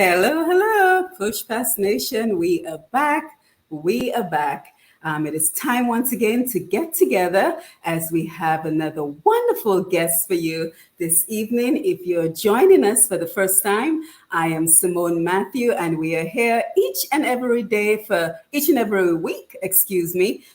Hello, hello, Push Past Nation. We are back. We are back. It is time once again to get together as we have another wonderful guest for you this evening. If you're joining us for the first time, I am Simone Matthew, and we are here each and every day for each and every week,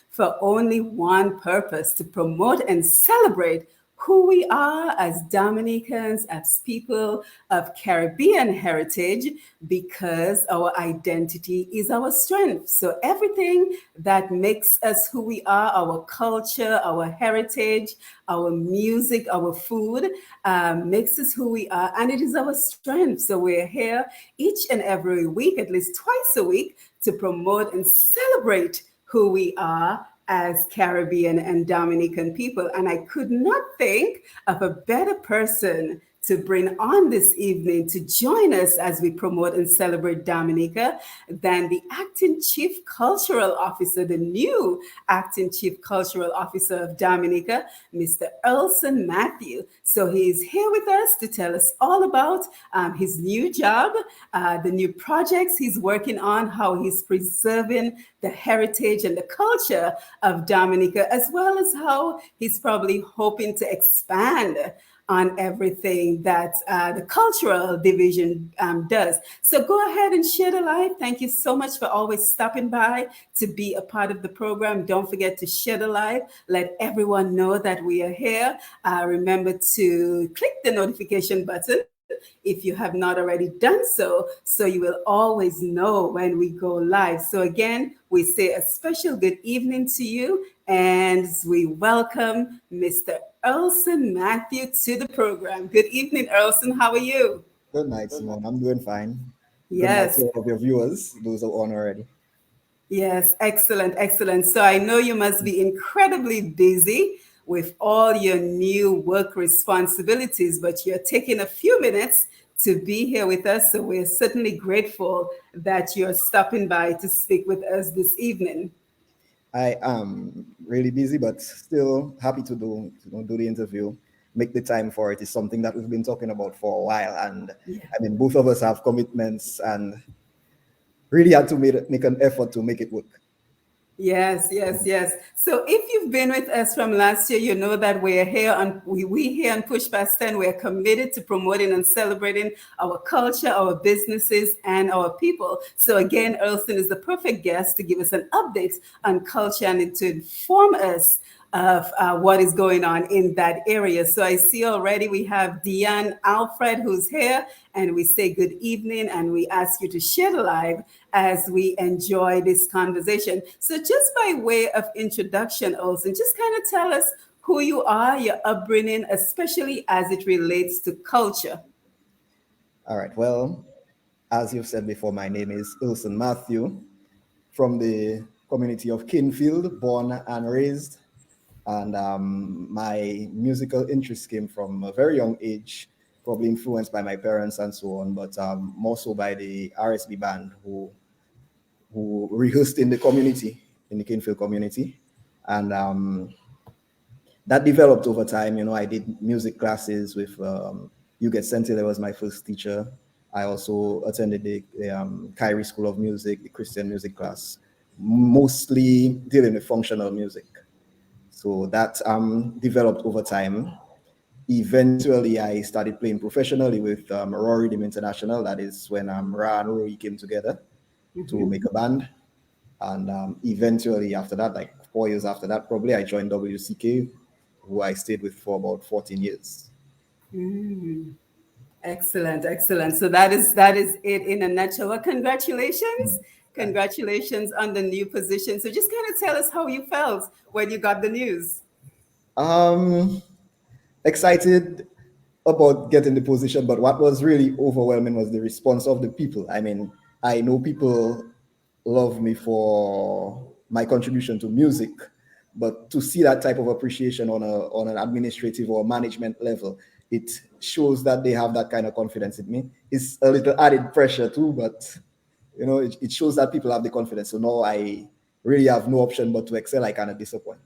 for only one purpose: to promote and celebrate who we are as Dominicans, as people of Caribbean heritage, because our identity is our strength. So everything that makes us who we are, our culture, our heritage, our music, our food, makes us who we are, and it is our strength. So we're here each and every week, at least twice a week, to promote and celebrate who we are as Caribbean and Dominican people. And I could not think of a better person to bring on this evening to join us as we promote and celebrate Dominica than the acting chief cultural officer, the new acting chief cultural officer of Dominica, Mr. Earlson Matthew. So he is here with us to tell us all about his new job, the new projects he's working on, how he's preserving the heritage and the culture of Dominica, as well as how he's probably hoping to expand on everything that the cultural division does. So go ahead and share the live. Thank you so much for always stopping by to be a part of the program. Don't forget to share the live. Let everyone know that we are here. Remember to click the notification button if you have not already done so, so you will always know when we go live. So again, we say a special good evening to you, and we welcome Mr. Elson Matthew to the program. Good evening, Elson. How are you? Good night, Simone. I'm doing fine. Good night Yes. to all of your viewers, those are on already. Yes, excellent, excellent. So I know you must be incredibly busy with all your new work responsibilities, but you're taking a few minutes to be here with us. So we're certainly grateful that you're stopping by to speak with us this evening. I am really busy, but still happy to do the interview. Make the time for it is something that we've been talking about for a while, and Yeah. I mean both of us have commitments, and really had to make an effort to make it work. Yes, yes, yes. So if you've been with us from last year, you know that we're here on we here on Push Past 10, we're committed to promoting and celebrating our culture, our businesses, and our people. So again, Earlson is the perfect guest to give us an update on culture and to inform us of what is going on in that area. So I see already we have Deanne Alfred who's here, and we say good evening, and we ask you to share the live as we enjoy this conversation. So just by way of introduction, Olsen, just kind of tell us who you are, your upbringing, especially as it relates to culture. All right. Well, as you've said before, my name is Earlson Matthew from the community of Kinfield, born and raised. And my musical interest came from a very young age, probably influenced by my parents and so on, but more so by the RSB band who rehearsed in the community, in the Kinfield community. And that developed over time. You know, I did music classes with You Get Sentile was my first teacher. I also attended the Kyrie School of Music, the Christian music class, mostly dealing with functional music. So that developed over time. Eventually, I started playing professionally with Raw Rhythm International. That is when Ra and Roy came together to make a band. And eventually, after that, like 4 years after that, probably I joined WCK, who I stayed with for about 14 years. Excellent, excellent. So that is it in a nutshell. Well, congratulations. Thanks. Congratulations on the new position. So just kind of tell us how you felt when you got the news. Um, Excited about getting the position, but what was really overwhelming was the response of the people. I mean, I know people love me for my contribution to music, but to see that type of appreciation on an administrative or management level, it shows that they have that kind of confidence in me. It's a little added pressure too, but it shows that people have the confidence. So now I really have no option but to excel. I cannot disappoint.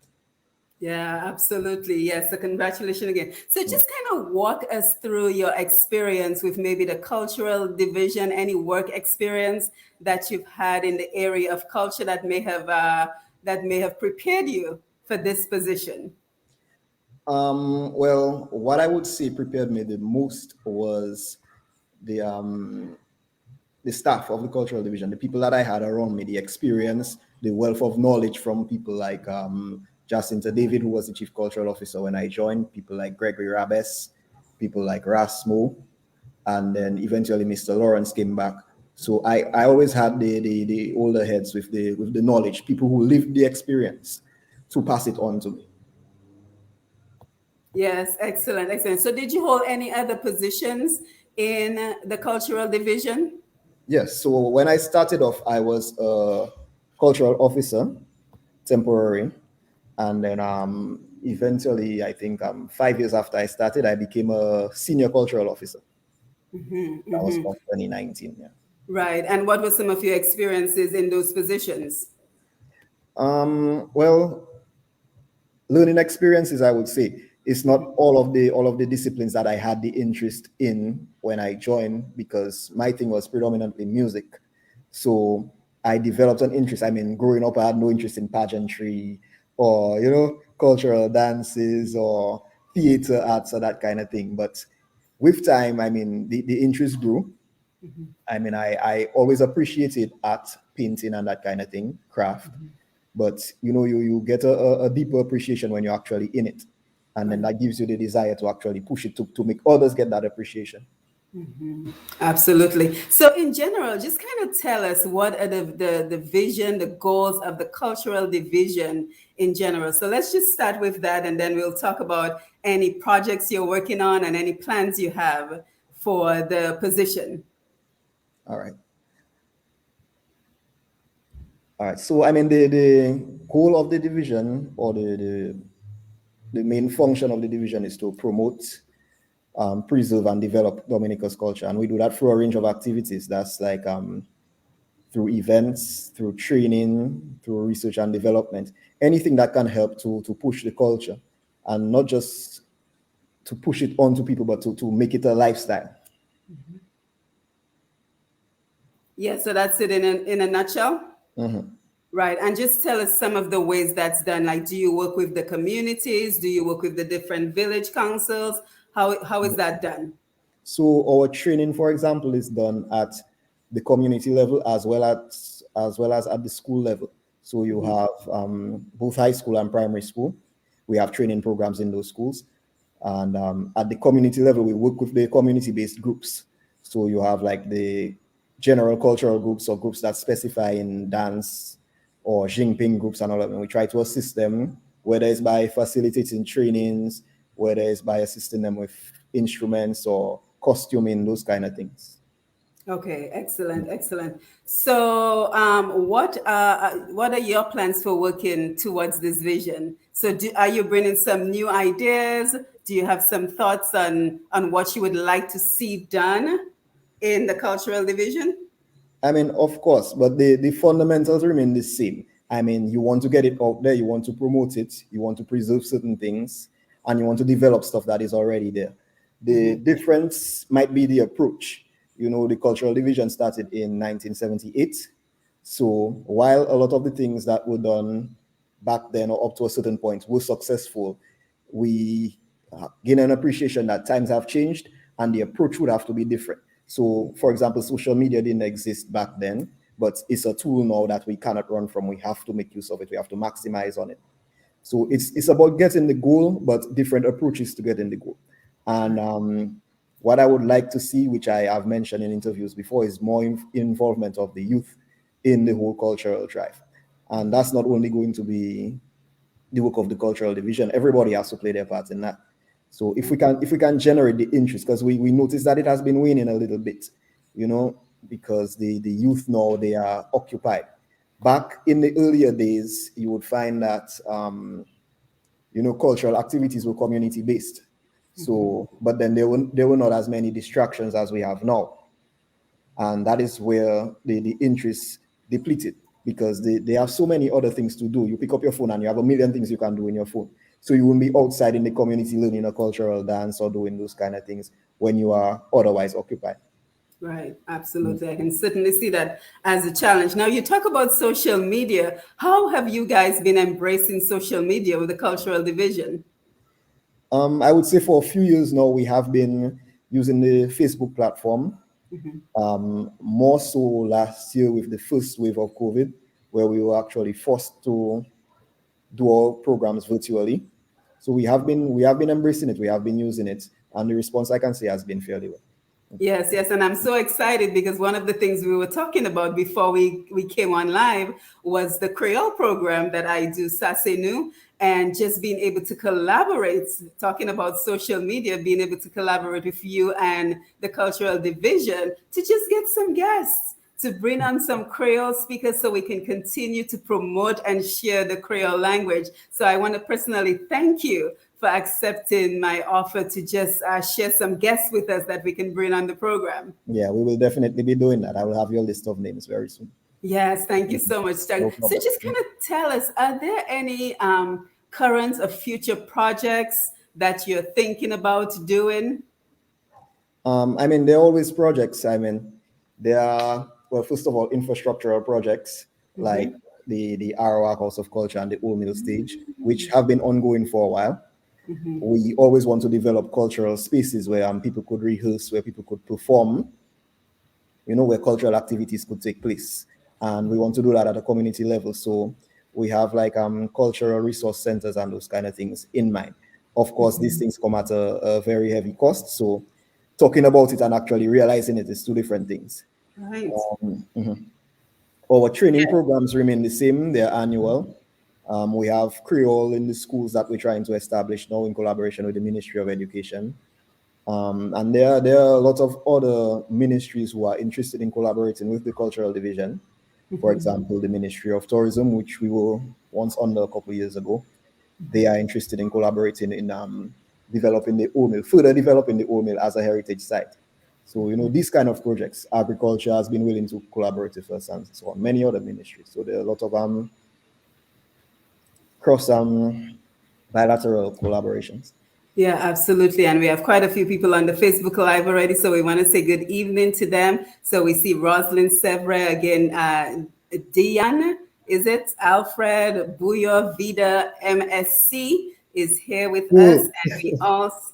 Yeah, absolutely. Yes. So congratulations again. So just kind of walk us through your experience with maybe the cultural division, any work experience that you've had in the area of culture that may have prepared you for this position. Well, what I would say prepared me the most was the the staff of the cultural division, the people that I had around me, the experience, the wealth of knowledge from people like Jacinta David, who was the chief cultural officer when I joined, people like Gregory Rabes, people like Rasmo, and then eventually Mr. Lawrence came back. So I always had the older heads with the knowledge, people who lived the experience to pass it on to me. Yes, excellent, excellent. So did you hold any other positions in the cultural division? Yes. So when I started off, I was a cultural officer, temporary, and then eventually, I think 5 years after I started, I became a senior cultural officer. That was about 2019. Yeah. Right. And what were some of your experiences in those positions? Well, learning experiences, I would say, it's not all of the disciplines that I had the interest in when I joined, because my thing was predominantly music. So I developed an interest. I mean, growing up, I had no interest in pageantry or cultural dances or theater arts or that kind of thing. But with time, I mean, the interest grew. I mean, I always appreciated art, painting, and that kind of thing, craft. But you get a deeper appreciation when you're actually in it, and then Right. that gives you the desire to actually push it to make others get that appreciation. Absolutely. So, in general, just kind of tell us what are the vision, the goals of the cultural division in general. So, let's just start with that, and then we'll talk about any projects you're working on and any plans you have for the position. All right. All right. So I mean, the goal of the division, or the main function of the division, is to promote, preserve, and develop Dominica's culture, and we do that through a range of activities. That's like through events, through training, through research and development, anything that can help to push the culture, and not just to push it onto people, but to make it a lifestyle. Yeah, so that's it in a nutshell. Right. And just tell us some of the ways that's done. Like, do you work with the communities? Do you work with the different village councils? How is that done? So our training, for example, is done at the community level, as well as at the school level. So you have both high school and primary school. We have training programs in those schools, and at the community level, we work with the community-based groups. So you have like the general cultural groups, or groups that specify in dance, or Jinping groups and all of them. We try to assist them, whether it's by facilitating trainings, whether it's by assisting them with instruments or costuming, those kind of things. Okay, excellent, excellent. So, what are your plans for working towards this vision? So, are you bringing some new ideas? Do you have some thoughts on what you would like to see done in the cultural division? I mean, of course, but the fundamentals remain the same. I mean, you want to get it out there, you want to promote it, you want to preserve certain things, and you want to develop stuff that is already there. The difference might be the approach. The cultural division started in 1978. So while a lot of the things that were done back then, or up to a certain point, were successful, we gain an appreciation that times have changed and the approach would have to be different. So, for example, social media didn't exist back then, but it's a tool now that we cannot run from. We have to make use of it. We have to maximize on it. So it's about getting the goal, but different approaches to getting the goal. And what I would like to see, which I have mentioned in interviews before, is more involvement of the youth in the whole cultural drive. And that's not only going to be the work of the cultural division. Everybody has to play their part in that. So if we can generate the interest, because we notice that it has been waning a little bit, because the youth now, they are occupied. Back in the earlier days, you would find that cultural activities were community based. So, but then there were not as many distractions as we have now, and that is where the interest depleted, because they have so many other things to do. You pick up your phone and you have a million things you can do in your phone. So you won't be outside in the community learning a cultural dance or doing those kind of things when you are otherwise occupied. Right, Mm. absolutely. I can certainly see that as a challenge. Now, you talk about social media. How have you guys been embracing social media with the cultural division? I would say for a few years now, we have been using the Facebook platform. More so last year with the first wave of COVID, where we were actually forced to do our programs virtually. So we have been embracing it. We have been using it, and the response I can say has been fairly well. Yes, yes, and I'm so excited because one of the things we were talking about before we came on live was the Creole program that I do, Sasenu, and just being able to collaborate, talking about social media, being able to collaborate with you and the cultural division to just get some guests, to bring on some Creole speakers so we can continue to promote and share the Creole language. So I want to personally thank you for accepting my offer to just share some guests with us that we can bring on the program. Yeah, we will definitely be doing that. I will have your list of names very soon. Yes, thank you so much, Doug. No So problem. just kind of tell us, are there any current or future projects that you're thinking about doing? I mean, there are always projects. I mean, there are, well, first of all, infrastructural projects like the Arawak House of Culture and the Old Mill Stage, which have been ongoing for a while. We always want to develop cultural spaces where people could rehearse, where people could perform, where cultural activities could take place. And we want to do that at a community level. So we have like cultural resource centers and those kind of things in mind. Of course, these things come at a very heavy cost. So talking about it and actually realizing it is two different things. Right. Our training programs remain the same, they're annual. We have Creole in the schools that we're trying to establish now in collaboration with the Ministry of Education. And there are a lot of other ministries who are interested in collaborating with the cultural division. For example, the Ministry of Tourism, which we were once under a couple of years ago, they are interested in collaborating in developing the old mill, further developing the old mill as a heritage site. So, these kind of projects, agriculture has been willing to collaborate with us and so on, many other ministries. So there are a lot of cross bilateral collaborations. Yeah, absolutely. And we have quite a few people on the Facebook Live already. So we want to say good evening to them. So we see Rosalind Sevre again, Diane, is it? Alfred, Buyo, Vida, MSC is here with us. Cool. And we also,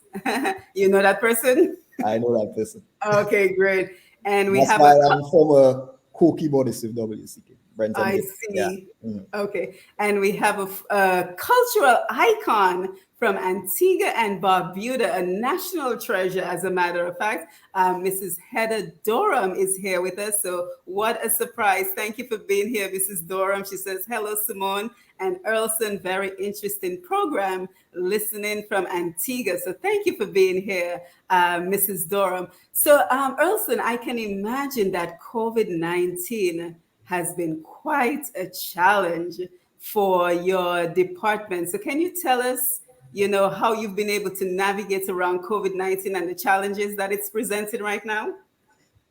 you know that person? I know that person. Okay, great. And we That's have my a former co-keyboardist with WCK, Brenton. I Yeah. see. Okay. And we have a cultural icon from Antigua and Barbuda, a national treasure, as a matter of fact. Mrs. Heather Durham is here with us. So, what a surprise. Thank you for being here, Mrs. Durham. She says, hello, Simone and Earlson. Very interesting program listening from Antigua. So, thank you for being here, Mrs. Durham. So, Earlson, I can imagine that COVID-19 has been quite a challenge for your department. So can you tell us, how you've been able to navigate around COVID-19 and the challenges that it's presenting right now?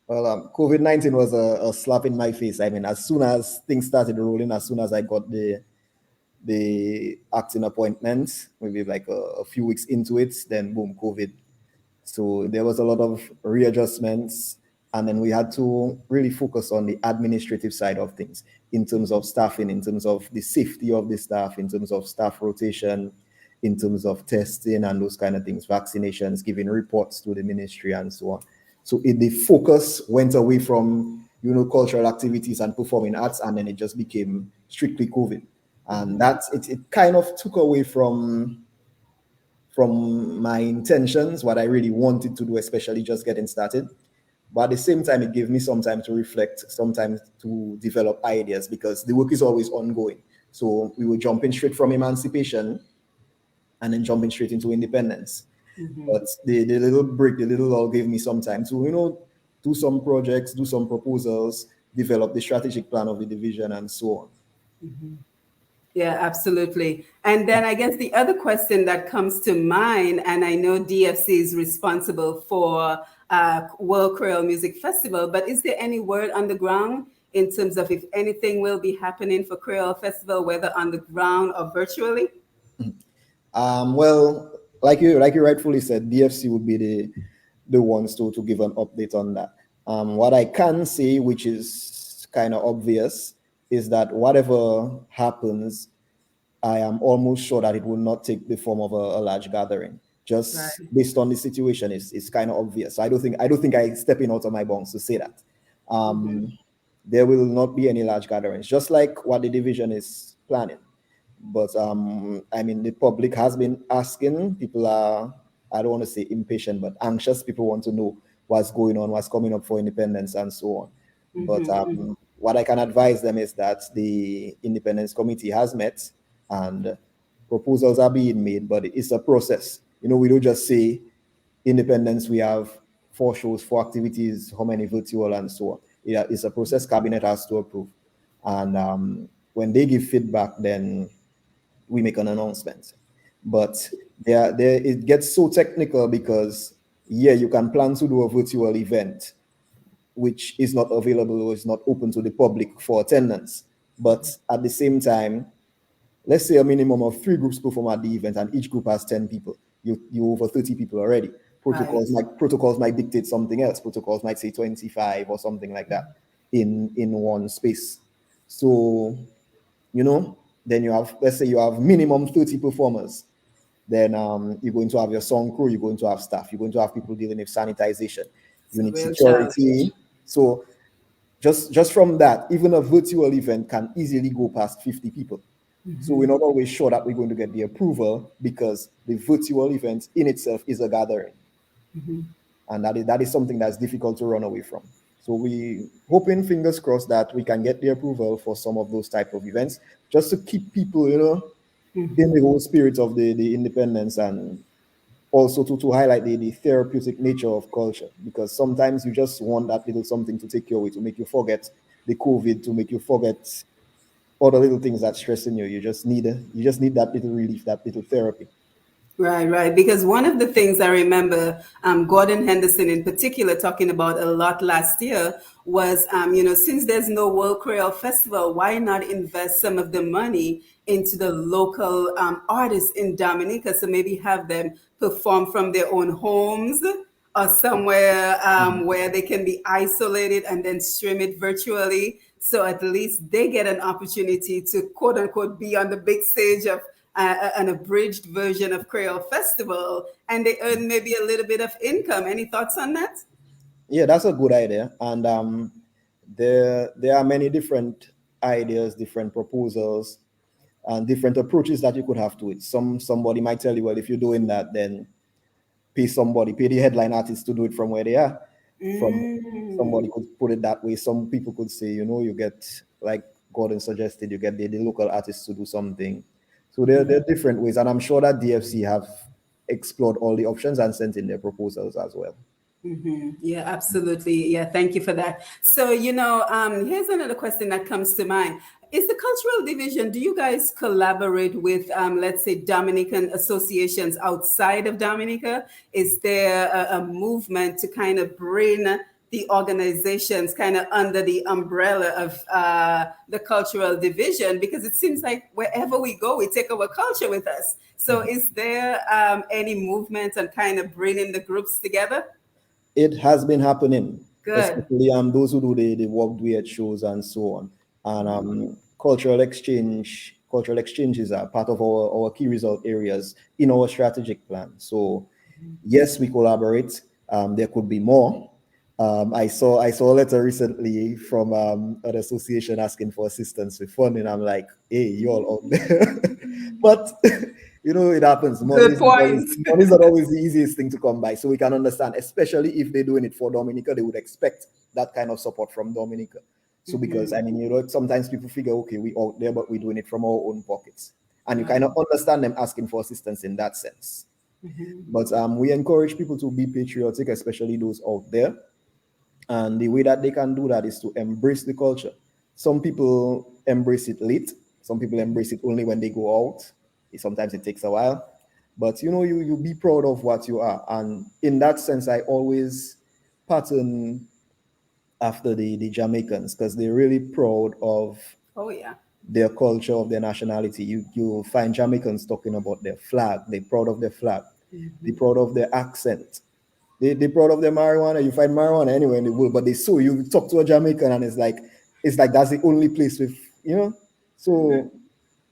Well, COVID-19 was a slap in my face. I mean, as soon as things started rolling, as soon as I got the acting appointment, maybe like a few weeks into it, then boom, COVID. So there was a lot of readjustments, and then we had to really focus on the administrative side of things in terms of staffing, in terms of the safety of the staff, in terms of staff rotation, in terms of testing and those kind of things, vaccinations, giving reports to the ministry and so on. So the focus went away from, cultural activities and performing arts, and then it just became strictly COVID. And it kind of took away from my intentions, what I really wanted to do, especially just getting started. But at the same time, it gave me some time to reflect, some time to develop ideas, because the work is always ongoing. So we were jumping straight from emancipation and then jumping straight into independence. But the little break, the little lull gave me some time to, do some projects, do some proposals, develop the strategic plan of the division and so on. Yeah, absolutely. And then I guess the other question that comes to mind, and I know DFC is responsible for World Creole Music Festival, but is there any word on the ground in terms of if anything will be happening for Creole Festival, whether on the ground or virtually? Well, like you rightfully said, DFC would be the ones to give an update on that. What I can say, which is kind of obvious, is that whatever happens, I am almost sure that it will not take the form of a large gathering. Just Right. based on the situation, it's kind of obvious. So I don't think I stepping out of my bounds to say that. Mm-hmm. There will not be any large gatherings, just like what the division is planning. But I mean, the public has been asking. People are, I don't want to say impatient, but anxious. People want to know what's going on, what's coming up for independence, and so on. But Mm-hmm. what I can advise them is that the Independence Committee has met and proposals are being made, but it's a process. We don't just say independence, we have 4 shows, 4 activities, how many virtual, and so on. It's a process cabinet has to approve. And when they give feedback, then we make an announcement. But there it gets so technical because yeah, you can plan to do a virtual event which is not available or is not open to the public for attendance. But at the same time, let's say a minimum of 3 groups perform at the event and each group has 10 people. You over 30 people already. Right. Protocols might dictate something else. Protocols might say 25 or something like that in one space. So then you have, let's say you have minimum 30 performers. Then you're going to have your song crew, you're going to have staff, you're going to have people dealing with sanitization, It's you a need real challenge. security. So just from that, even a virtual event can easily go past 50 people. So we're not always sure that we're going to get the approval because the virtual event in itself is a gathering. And that is something that's difficult to run away from. So we hoping, fingers crossed, that we can get the approval for some of those type of events just to keep people, in the whole spirit of the independence, and also to highlight the therapeutic nature of culture, because sometimes you just want that little something to take you away, to make you forget the COVID, to make you forget all the little things that's stressing you. You just need that little relief, that little therapy. Right, right. Because one of the things I remember Gordon Henderson in particular talking about a lot last year was, since there's no World Creole Festival, why not invest some of the money into the local artists in Dominica? So maybe have them perform from their own homes or somewhere where they can be isolated and then stream it virtually. So at least they get an opportunity to quote unquote be on the big stage of an abridged version of Creole Festival, and they earn maybe a little bit of income. Any thoughts on that? Yeah, that's a good idea. And there are many different ideas, different proposals, and different approaches that you could have to it. Somebody might tell you, well, if you're doing that, then pay the headline artist to do it from where they are. From Mm. somebody could put it that way. Some people could say, you get, like Gordon suggested, you get the local artists to do something. So there are different ways, and I'm sure that DFC have explored all the options and sent in their proposals as well. Yeah, absolutely. Yeah, thank you for that. So, here's another question that comes to mind. Is the cultural division, do you guys collaborate with, let's say, Dominican associations outside of Dominica? Is there a movement to kind of bring the organizations kind of under the umbrella of the cultural division? Because it seems like wherever we go, we take our culture with us. So, is there any movement on kind of bringing the groups together? It has been happening, Good. especially those who do the work duet shows and so on. And cultural exchanges are part of our key result areas in our strategic plan. So yes, we collaborate. There could be more. I saw a letter recently from an association asking for assistance with funding. I'm like, hey, you all out there. But it happens. Money Good is not always point. money is not always the easiest thing to come by. So we can understand, especially if they're doing it for Dominica, they would expect that kind of support from Dominica. So because I mean, sometimes people figure, okay, we out there, but we're doing it from our own pockets. And you Right. kind of understand them asking for assistance in that sense. But we encourage people to be patriotic, especially those out there. And the way that they can do that is to embrace the culture. Some people embrace it late. Some people embrace it only when they go out. Sometimes it takes a while. But you be proud of what you are. And in that sense, I always pattern after the Jamaicans because they're really proud of Oh, yeah. their culture, of their nationality. You find Jamaicans talking about their flag. They're proud of their flag. They're proud of their accent. They're proud of their marijuana. You find marijuana anywhere in the world, but they sue. You talk to a Jamaican and it's like that's the only place with, you know. So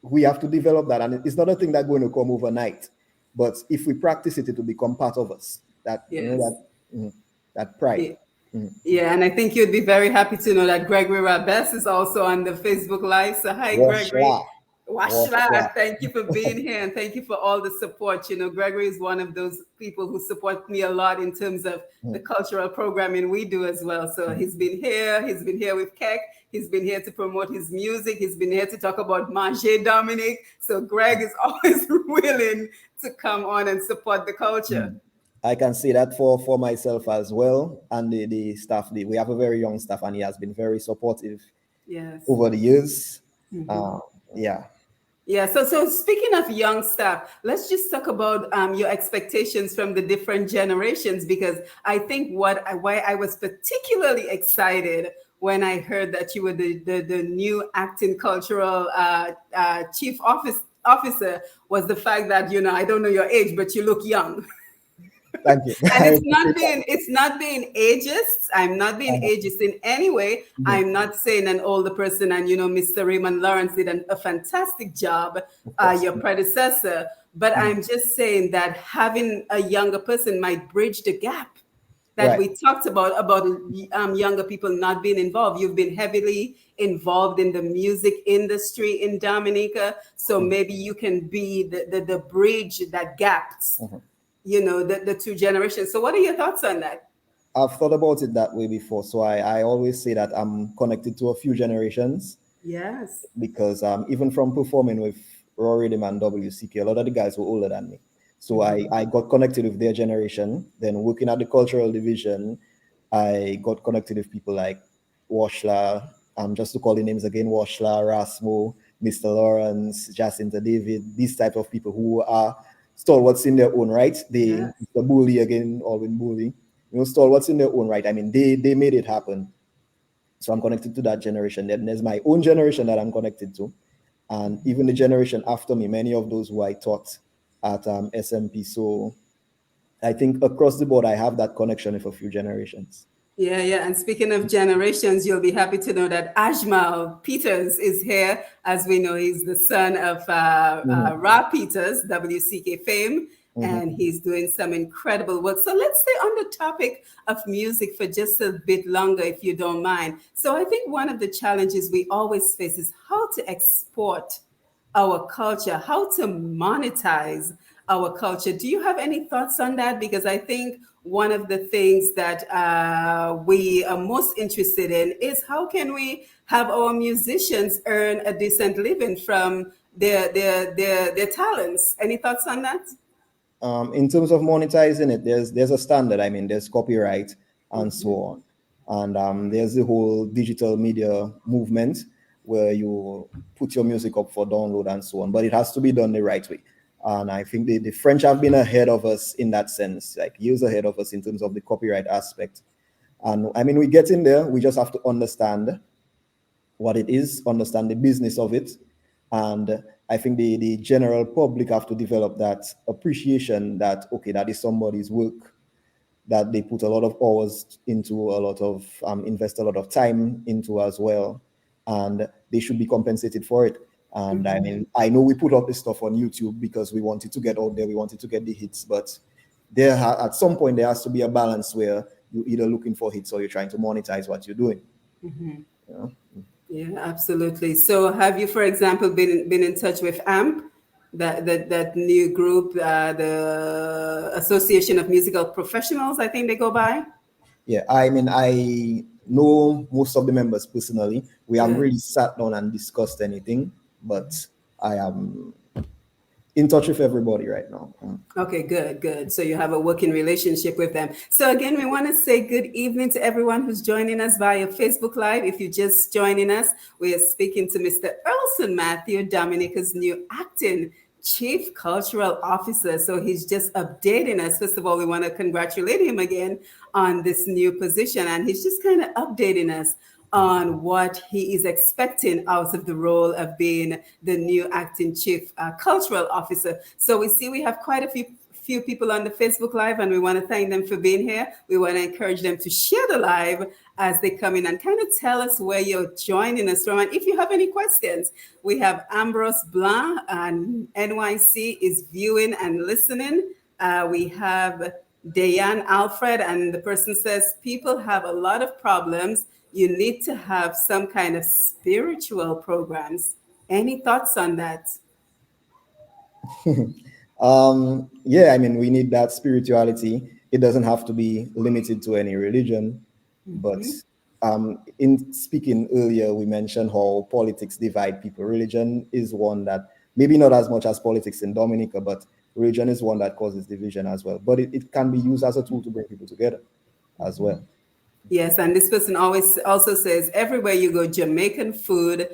we have to develop that, and it's not a thing that's going to come overnight. But if we practice it, it will become part of us. That you know Yes. that pride. Yeah. Yeah, and I think you'd be very happy to know that Gregory Rabes is also on the Facebook Live. So, hi, Gregory. Washla, washla. Washla, thank you for being here and thank you for all the support. You know, Gregory is one of those people who support me a lot in terms of the cultural programming we do as well. So, he's been here with Keck, he's been here to promote his music, he's been here to talk about Manger Dominic. So, Greg is always willing to come on and support the culture. I can say that for myself as well, and the staff. We have a very young staff, and he has been very supportive Yes. over the years. Yeah. Yeah, so speaking of young staff, let's just talk about your expectations from the different generations, because I think why I was particularly excited when I heard that you were the new acting cultural chief officer was the fact that, you know, I don't know your age, but you look young. Thank you. And it's not being ageist. I'm not being ageist in any way. I'm not saying an older person, and you know, Mr. Raymond Lawrence did a fantastic job, your predecessor. But I'm just saying that having a younger person might bridge the gap that Right. we talked about younger people not being involved. You've been heavily involved in the music industry in Dominica, so maybe you can be the bridge that gaps, you know, the two generations. So what are your thoughts on that? I've thought about it that way before. So I always say that I'm connected to a few generations, Yes. because even from performing with Raw Rhythm and WCK, a lot of the guys were older than me. So I got connected with their generation. Then working at the cultural division, I got connected with people like Washla, just to call the names again, Washla, Rasmo, Mr. Lawrence, Jacinta David, these type of people who are stalwarts in their own right. They, Yes. the bully again, Alvin Bully, you know, stalwarts in their own right. I mean, they made it happen. So I'm connected to that generation. Then there's my own generation that I'm connected to. And even the generation after me, many of those who I taught at SMP. So I think across the board, I have that connection with a few generations. Yeah, yeah. And speaking of generations, you'll be happy to know that Ajmal Peters is here. As we know, he's the son of Ra Peters, WCK fame, and he's doing some incredible work. So let's stay on the topic of music for just a bit longer, if you don't mind. So I think one of the challenges we always face is how to export our culture, how to monetize our culture. Do you have any thoughts on that? Because I think one of the things that we are most interested in is how can we have our musicians earn a decent living from their talents? Any thoughts on that? In terms of monetizing it, there's a standard. I mean, there's copyright and so on, and there's the whole digital media movement where you put your music up for download and so on. But it has to be done the right way. And I think the French have been ahead of us in that sense, like years ahead of us in terms of the copyright aspect. And I mean, we get in there. We just have to understand what it is, understand the business of it. And I think the general public have to develop that appreciation that, okay, that is somebody's work, that they put a lot of hours into, a lot of invest a lot of time into as well. And they should be compensated for it. And I mean, I know we put up this stuff on YouTube because we wanted to get out there, we wanted to get the hits, but at some point there has to be a balance where you're either looking for hits or you're trying to monetize what you're doing. You know? Yeah, absolutely. So, have you, for example, been in touch with AMP, that new group, the Association of Musical Professionals? I think they go by. Yeah, I mean, I know most of the members personally. We haven't Yeah. really sat down and discussed anything, but I am in touch with everybody right now. Okay, good, good. So you have a working relationship with them. So again, we want to say good evening to everyone who's joining us via Facebook Live. If you're just joining us, we are speaking to Mr. Earlson Matthew, Dominica's new acting Chief Cultural Officer. So he's just updating us. First of all, we want to congratulate him again on this new position. And he's just kind of updating us on what he is expecting out of the role of being the new acting chief cultural officer. So we see we have quite a few people on the Facebook Live, and we want to thank them for being here. We want to encourage them to share the live as they come in and kind of tell us where you're joining us from. And if you have any questions, we have Ambrose Blanc and NYC is viewing and listening. We have Dayan Alfred, and the person says, people have a lot of problems. You need to have some kind of spiritual programs. Any thoughts on that? Yeah, I mean, we need that spirituality. It doesn't have to be limited to any religion, but in speaking earlier, we mentioned how politics divide people. Religion is one that maybe not as much as politics in Dominica, but religion is one that causes division as well. But it can be used as a tool to bring people together as well. Yes, and this person always also says everywhere you go, Jamaican food,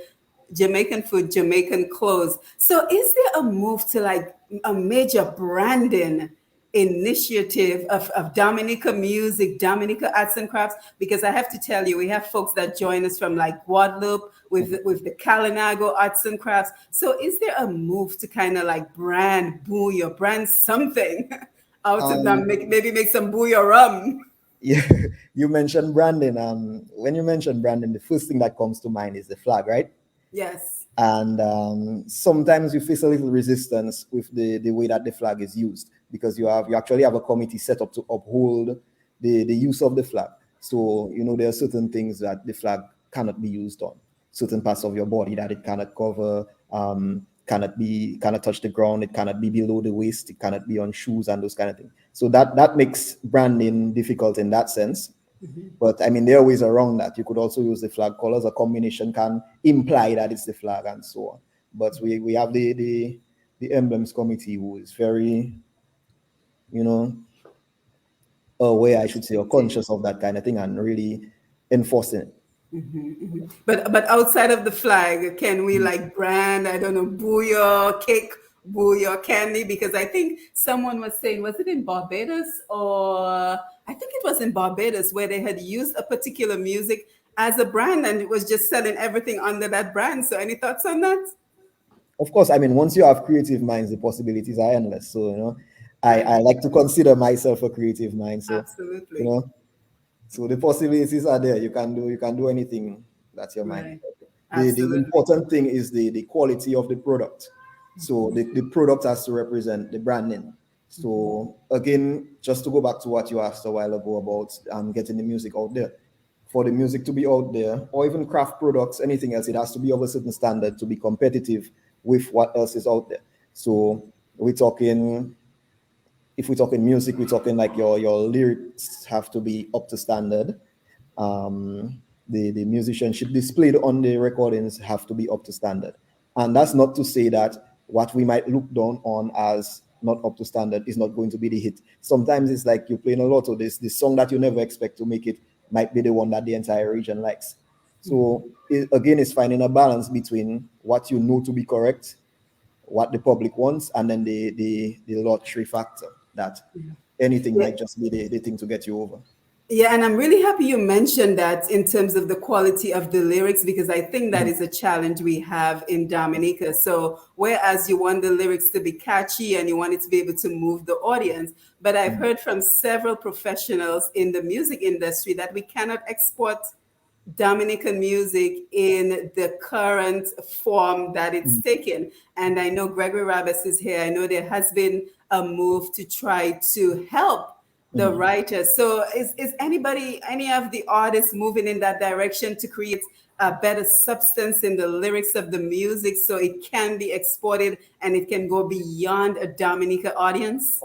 Jamaican clothes. So is there a move to like a major branding initiative of Dominica music, Dominica arts and crafts? Because I have to tell you, we have folks that join us from like Guadeloupe with the Kalinago arts and crafts. So is there a move to kind of like brand booyah, brand something out of them, Um, maybe make some booyah rum? yeah, you mentioned branding. When you mention branding, the first thing that comes to mind is the flag, right? Yes. And sometimes you face a little resistance with the way that the flag is used, because you actually have a committee set up to uphold the use of the flag. So there are certain things that the flag cannot be used on, certain parts of your body that it cannot cover, cannot touch the ground, it cannot be below the waist, it cannot be on shoes and those kind of things. So that makes branding difficult in that sense. But I mean, there are ways around that. You could also use the flag colors. A combination can imply that it's the flag and so on. But we have the emblems committee, who is very, you know, aware, I should say, or conscious of that kind of thing and really enforcing it. But outside of the flag, can we like brand, I don't know, booyah cake, booyah candy? Because I think someone was saying, was it in Barbados, or I think it was in Barbados, where they had used a particular music as a brand and it was just selling everything under that brand. So any thoughts on that? Of course, I mean, once you have creative minds, the possibilities are endless. So, Right. I like to consider myself a creative mind. So, you Absolutely. know, so the possibilities are there. You can do anything that your mind. Right. The Absolutely. important thing is the quality of the product. So the product has to represent the branding. So again, just to go back to what you asked a while ago about getting the music out there. For the music to be out there, or even craft products, anything else, it has to be of a certain standard to be competitive with what else is out there. So we're talking if we're talking music, we're talking like your lyrics have to be up to standard. The musicianship displayed on the recordings have to be up to standard. And that's not to say that what we might look down on as not up to standard is not going to be the hit. Sometimes it's like you're playing a lot of this song that you never expect to make it might be the one that the entire region likes. So again, it's finding a balance between what you know to be correct, what the public wants, and then the lottery factor that anything Yeah. might just be the thing to get you over. Yeah, and I'm really happy you mentioned that in terms of the quality of the lyrics, because I think that is a challenge we have in Dominica. So, whereas you want the lyrics to be catchy and you want it to be able to move the audience, but I've heard from several professionals in the music industry that we cannot export Dominican music in the current form that it's taken. And I know Gregory Rabas is here. I know there has been a move to try to help the Mhm. writers. So is anybody, any of the artists moving in that direction to create a better substance in the lyrics of the music so it can be exported and it can go beyond a Dominica audience?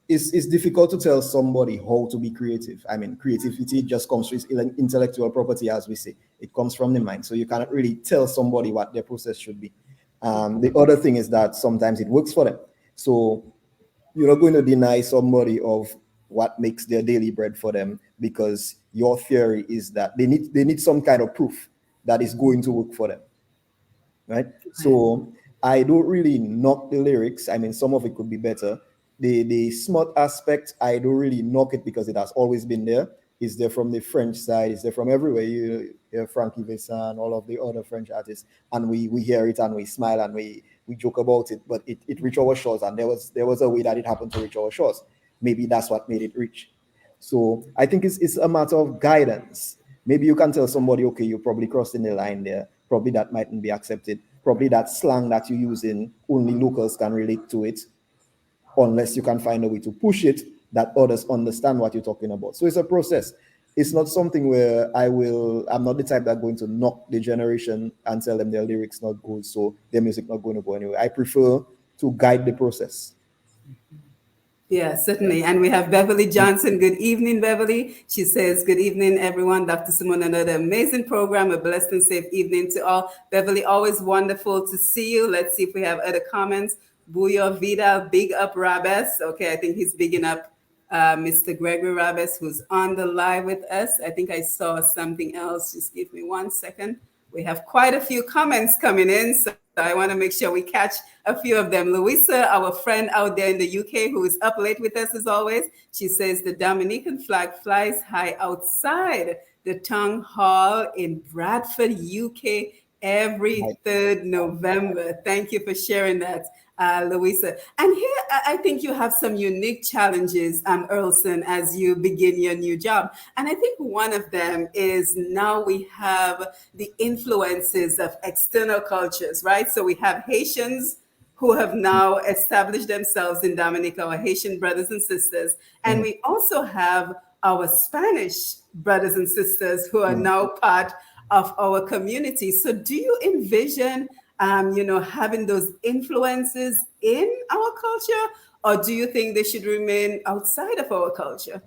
It's difficult to tell somebody how to be creative. I mean, creativity just comes with intellectual property, as we say. It comes from the mind. So you cannot really tell somebody what their process should be. The other thing is that sometimes it works for them. So you're not going to deny somebody of what makes their daily bread for them because your theory is that they need some kind of proof that is going to work for them, right? Right. So I don't really knock the lyrics. I mean, some of it could be better, The smart aspect, I don't really knock it because it has always been there. It's there from the French side. It's there from everywhere. You hear Frankie Vincent, all of the other French artists, and we hear it and we smile and we joke about it. But it reached our shores, and there was a way that it happened to reach our shores. Maybe that's what made it reach. So I think it's a matter of guidance. Maybe you can tell somebody, okay, you're probably crossing the line there. Probably that mightn't be accepted. Probably that slang that you use in only locals can relate to it, unless you can find a way to push it that others understand what you're talking about. So it's a process. It's not something where I'm not the type that going to knock the generation and tell them their lyrics not good, so their music not going to go anywhere. I prefer to guide the process. Yeah, certainly. And we have Beverly Johnson. Good evening, Beverly. She says, good evening, everyone. Dr. Simone, another amazing program. A blessed and safe evening to all. Beverly, always wonderful to see you. Let's see if we have other comments. Booyah Vida, big up Rabes. Okay, I think he's bigging up Mr. Gregory Rabes, who's on the live with us. I think I saw something else. Just give me 1 second. We have quite a few comments coming in, so I want to make sure we catch a few of them. Louisa, our friend out there in the UK, who is up late with us as always, she says the Dominican flag flies high outside the Town Hall in Bradford, UK, every 3rd November. Thank you for sharing that, Louisa. And here, I think you have some unique challenges, Earlson, as you begin your new job. And I think one of them is now we have the influences of external cultures, right? So we have Haitians who have now established themselves in Dominica, our Haitian brothers and sisters. And we also have our Spanish brothers and sisters who are now part of our community. So do you envision, having those influences in our culture, or do you think they should remain outside of our culture?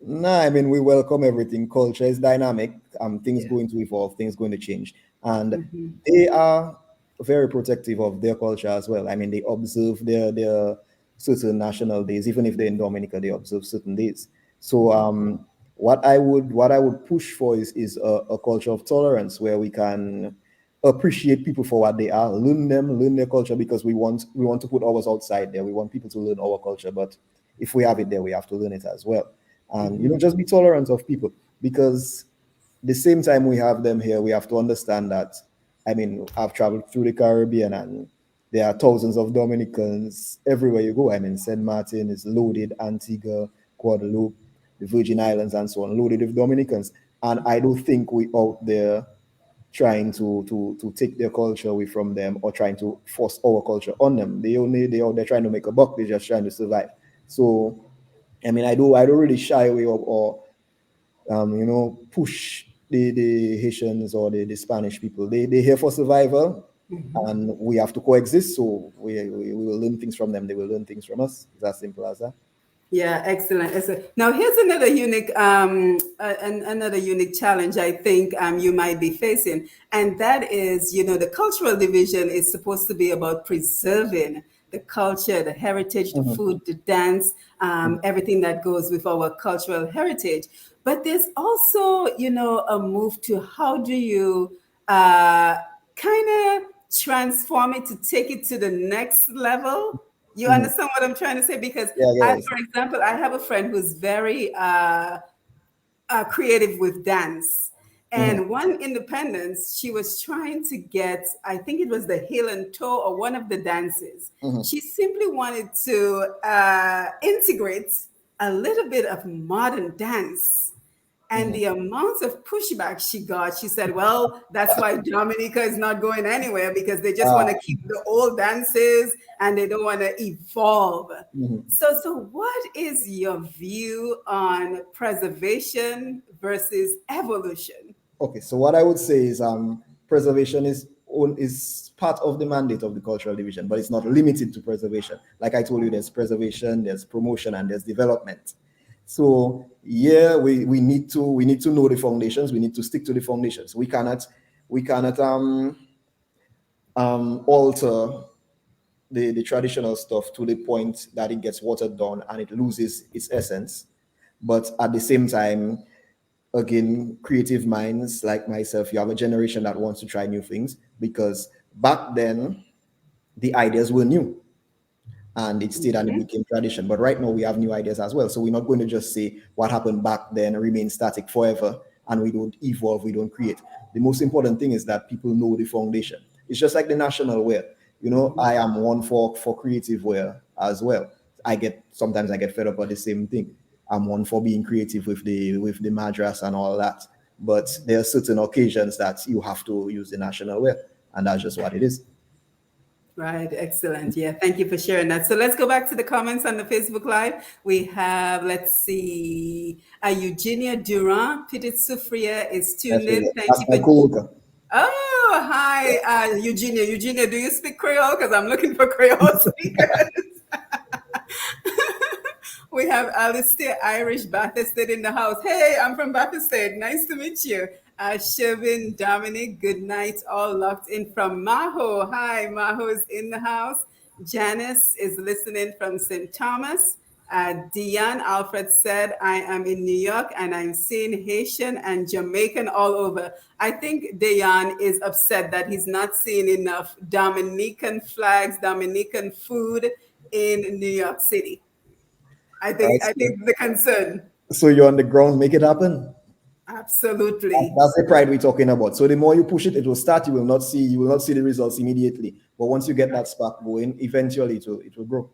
No, I mean we welcome everything. Culture is dynamic. Things Yeah. going to evolve, things going to change, and Hmm. they are very protective of their culture as well. I mean, they observe their certain national days, even if they're in Dominica, they observe certain days. So, what I would push for is a culture of tolerance where we can appreciate people for what they are, learn their culture, because we want to put ours outside there. We want people to learn our culture, but if we have it there, we have to learn it as well. And just be tolerant of people, because the same time we have them here, we have to understand that, I mean, I've traveled through the Caribbean and there are thousands of Dominicans everywhere you go. I mean, St. Martin is loaded, Antigua, Guadeloupe, the Virgin Islands, and so on, loaded with Dominicans. And I don't think we out there trying to take their culture away from them or trying to force our culture on them. They're trying to make a buck. They're just trying to survive. So I mean, I don't really shy away or push the Haitians or the Spanish people. They're here for survival, and we have to coexist. So we will learn things from them. They will learn things from us. It's as simple as that. Yeah, excellent. Excellent. Now, here's another unique, another unique challenge I think you might be facing, and that is, the cultural division is supposed to be about preserving the culture, the heritage, the Mhm. food, the dance, everything that goes with our cultural heritage. But there's also, a move to how do you kind of transform it to take it to the next level. You Mhm. understand what I'm trying to say? Because Yeah, I get what you for said. example, I have a friend who's very creative with dance. Mhm. And one independence, she was trying to get, I think it was the heel and toe or one of the dances. Mhm. She simply wanted to integrate a little bit of modern dance. And Mhm. the amount of pushback she got, she said, well, that's why Dominica is not going anywhere because they just want to Ah, keep the old dances and they don't want to evolve. mhm. So what is your view on preservation versus evolution? Okay, so what I would say is preservation is part of the mandate of the cultural division, but it's not limited to preservation. Like I told you, there's preservation, there's promotion, and there's development. So yeah, we need to know the foundations. We need to stick to the foundations. We cannot alter the traditional stuff to the point that it gets watered down and it loses its essence. But at the same time, again, creative minds like myself, you have a generation that wants to try new things, because back then the ideas were new. and it stayed and it became tradition. But right now we have new ideas as well. So we're not going to just say what happened back then remain static forever and we don't evolve, we don't create. The most important thing is that people know the foundation. It's just like the national wear. You know, I am one for creative wear as well. I get fed up with the same thing. I'm one for being creative with the madras and all that. But there are certain occasions that you have to use the national wear, and that's just what it is. Right, excellent. Yeah, thank you for sharing that. So let's go back to the comments on the Facebook Live. We have, let's see, Eugenia Durand, Petit Soufriere is tuned Actually, in. Thank that's you my for. coworker. Oh, hi, Eugenia. Eugenia, do you speak Creole? Because I'm looking for Creole speakers. We have Alistair Irish Bathurst in the house. Hey, I'm from Bathurst. Nice to meet you. Shervin, Dominic, good night. All locked in from Maho. Hi, Maho is in the house. Janice is listening from St. Thomas. Dion Alfred said, I am in New York and I'm seeing Haitian and Jamaican all over. I think Dion is upset that he's not seeing enough Dominican flags, Dominican food in New York City. I All think right, I think the concern. so you're on the ground, make it happen. Absolutely. That's the pride we're talking about. So the more you push it, it will start. You will not see the results immediately. But once you get that spark going, eventually it will grow.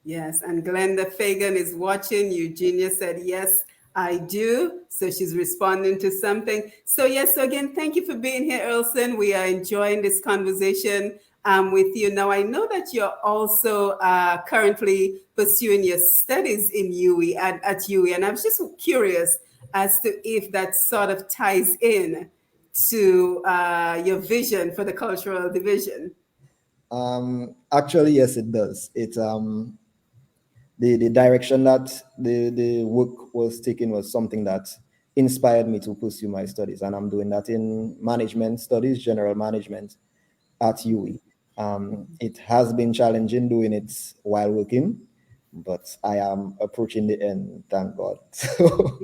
Yes, and Glenda Fagan is watching. Eugenia said, yes, I do. So she's responding to something. So, yes, so again, thank you for being here, Earlson. We are enjoying this conversation with you. Now, I know that you're also currently pursuing your studies in UE at UE, and I was just curious as to if that sort of ties in to your vision for the cultural division. Actually, yes, it does. The direction that the work was taken was something that inspired me to pursue my studies, and I'm doing that in management studies, general management at UE. It has been challenging doing it while working, but I am approaching the end, thank God. So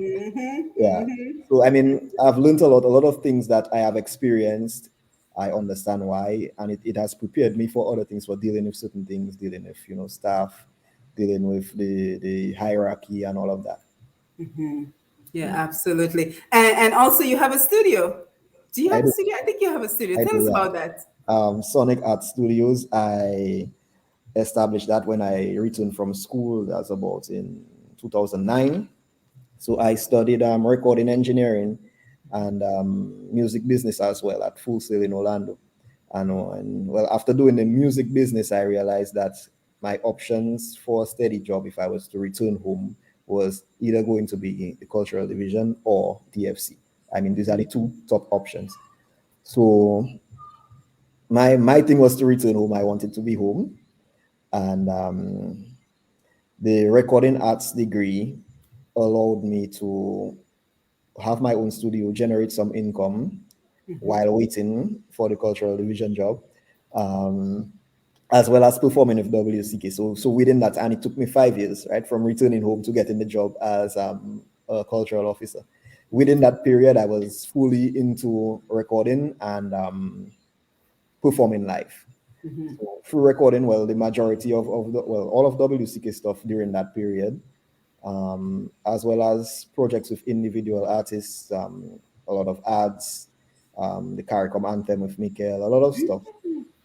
yeah. So I mean, I've learned a lot of things that I have experienced. I understand why, and it has prepared me for other things, for dealing with certain things, dealing with staff, dealing with the hierarchy and all of that. Yeah, absolutely. And also you have a studio. Do you I have a do, studio? I think you have a studio. I Tell us do, about yeah. that. Sonic Art Studios. I established that when I returned from school. That's about in 2009. So I studied recording engineering and music business as well at Full Sail in Orlando. And well, after doing the music business, I realized that my options for a steady job, if I was to return home, was either going to be the cultural division or DFC. I mean, these are the two top options. So my thing was to return home. I wanted to be home, and the recording arts degree allowed me to have my own studio, generate some income while waiting for the cultural division job, um, as well as performing with WCK. So within that, and it took me 5 years, right, from returning home to getting the job as a cultural officer. Within that period, I was fully into recording and performing live. So through recording, well, the majority of the, well, all of WCK stuff during that period, as well as projects with individual artists, a lot of ads, the CARICOM anthem with Mikel, a lot of stuff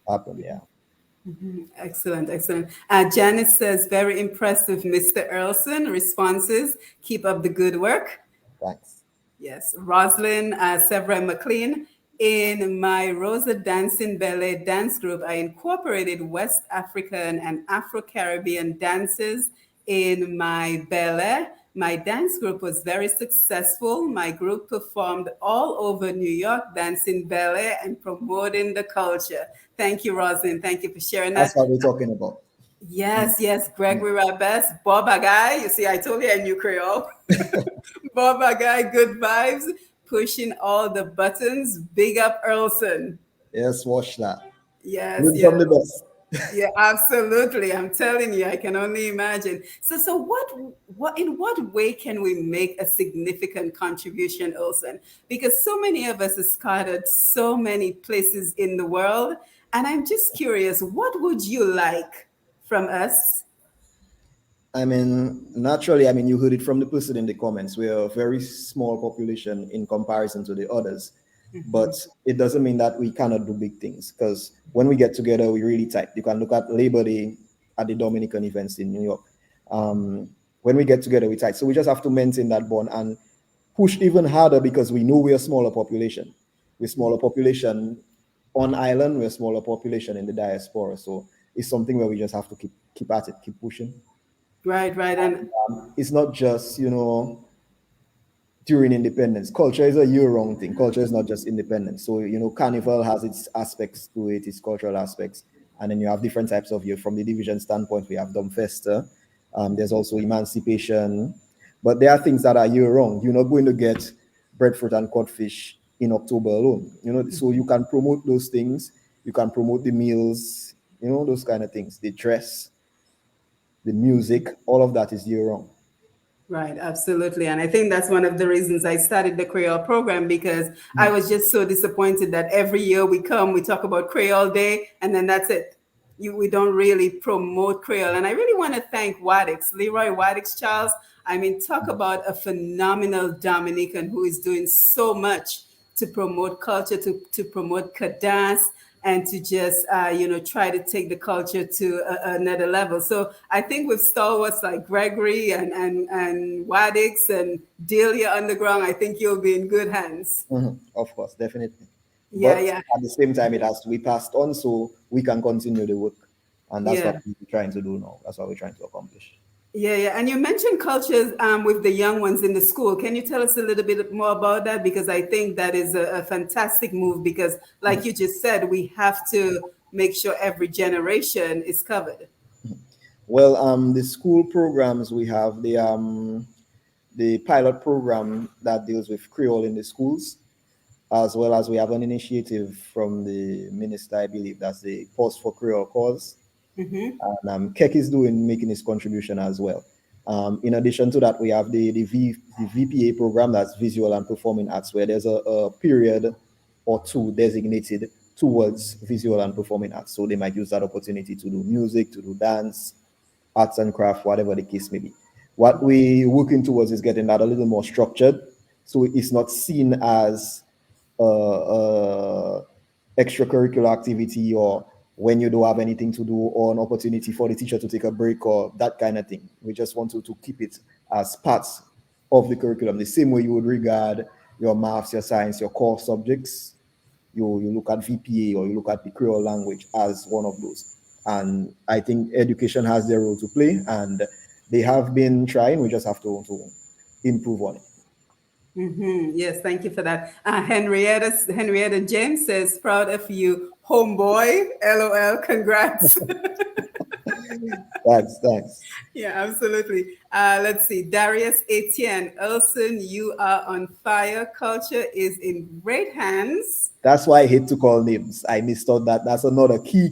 happened. Yeah, Excellent, excellent. Janice says, very impressive, Mr. Earlson. Responses, keep up the good work. thanks. Yes, Roslyn Severin McLean. In my Rosa Dancing Ballet dance group, I incorporated West African and Afro Caribbean dances in my ballet. My dance group was very successful. My group performed all over New York, dancing ballet and promoting the culture. Thank you, Roslyn. Thank you for sharing That's that. what we're talking about. Yes, yes, Gregory Rabes, Bob Guy. You see, I told you I knew Creole. Bob Guy, good vibes, pushing all the buttons. Big up Earlson. Yes, watch that. Yes, Learn yes. from the best. Yeah, absolutely. I'm telling you, I can only imagine. So in what way can we make a significant contribution, Elson? Because so many of us are scattered so many places in the world. And I'm just curious, what would you like from us? I mean, naturally, I mean, you heard it from the person in the comments. We're a very small population in comparison to the others, but it doesn't mean that we cannot do big things because when we get together, we're really tight. You can look at Labor Day at the Dominican events in New York. Um, when we get together, we're tight. So we just have to maintain that bond and push even harder because we know we're a smaller population. We're smaller population on island, we're a smaller population in the diaspora. So it's something where we just have to keep at it, keep pushing. Right, right. And It's not just during independence. Culture is a year-round thing. Culture is not just independence. So carnival has its aspects to it, its cultural aspects, and then you have different types of year. From the division standpoint, we have Dumfesta. There's also emancipation, but there are things that are year-round. You're not going to get breadfruit and codfish in October alone. So you can promote those things. You can promote the meals. Those kind of things. The dress, the music, all of that is year-round. right, absolutely. And I think that's one of the reasons I started the Creole program because I was just so disappointed that every year we come, we talk about Creole Day, and then that's it. We don't really promote Creole. And I really want to thank Wadix, Leroy Wadix Charles. I mean, talk about a phenomenal Dominican who is doing so much to promote culture, to promote Kadas, and to just try to take the culture to another level. So I think with stalwarts like Gregory and Wadix and Delia Underground, I think you'll be in good hands. Of course, definitely. Yeah, But yeah, at the same time, it has to be passed on so we can continue the work. And that's what yeah. we're trying to do now. That's what we're trying to accomplish. Yeah, yeah. And you mentioned cultures with the young ones in the school. Can you tell us a little bit more about that? Because I think that is a fantastic move because, like you just said, we have to make sure every generation is covered. Well, the school programs we have the pilot program that deals with Creole in the schools, as well as we have an initiative from the minister, I believe that's the Post for Creole cause. And Keck is making his contribution as well. In addition to that, we have the VPA program, that's Visual and Performing Arts, where there's a period or two designated towards visual and performing arts. So they might use that opportunity to do music, to do dance, arts and craft, whatever the case may be. What we're working towards is getting that a little more structured, so it's not seen as extracurricular activity or when you don't have anything to do or an opportunity for the teacher to take a break or that kind of thing. We just want to keep it as parts of the curriculum, the same way you would regard your maths, your science, your core subjects. You look at VPA or you look at the Creole language as one of those. And I think education has their role to play, and they have been trying. We just have to improve on it. Yes, thank you for that. Henrietta James says, proud of you, homeboy. LOL, congrats. Thanks. Yeah, absolutely. Let's see. Darius Etienne, Elson, you are on fire. Culture is in great hands. That's why I hate to call names. I missed out that. That's another key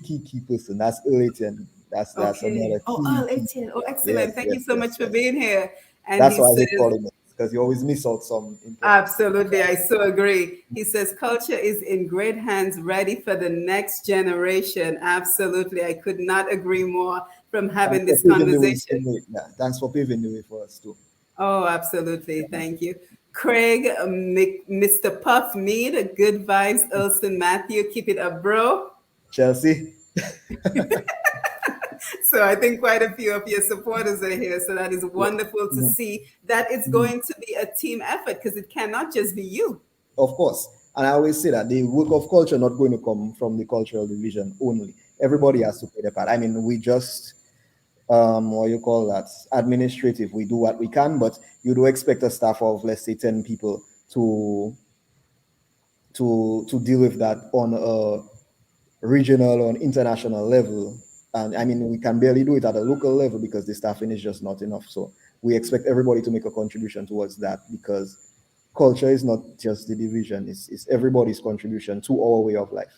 person. That's Earlson. That's Okay. another Oh, key. Earl Etienne. Oh, excellent. Yes, Thank you yes, so yes, much for yes. being here. And That's he why I hate says, calling names because you always miss out some important. absolutely, I so agree. He says, culture is in great hands, ready for the next generation. Absolutely. I could not agree more from Thanks having for this paving the way. conversation. Yeah, thanks for paving the way for us too. Oh, absolutely. Thank you. Craig, Mr. Puff Mead, good vibes. Elson Matthew, keep it up, bro. Chelsea. So I think quite a few of your supporters are here. So that is Yeah. wonderful to Mhm. see that it's Mhm. going to be a team effort because it cannot just be you. Of course. And I always say that the work of culture not going to come from the cultural division only. Everybody has to play their part. I mean, we just what you call that, administrative. We do what we can, but you do expect a staff of, let's say, 10 people to to deal with that on a regional or an international level. And I mean, we can barely do it at a local level because the staffing is just not enough. So we expect everybody to make a contribution towards that because culture is not just the division, it's everybody's contribution to our way of life.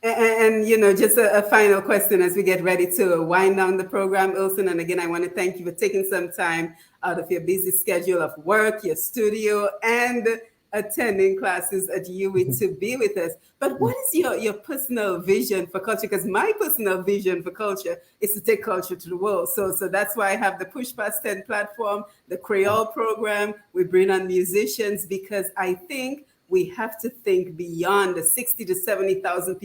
And just a final question as we get ready to wind down the program, Elson. And again, I want to thank you for taking some time out of your busy schedule of work, your studio, and attending classes at UWI to be with us. But what is your personal vision for culture? Because my personal vision for culture is to take culture to the world. So that's why I have the Push Past 10 platform, the Creole program. We bring on musicians because I think we have to think beyond the 60 to 70,000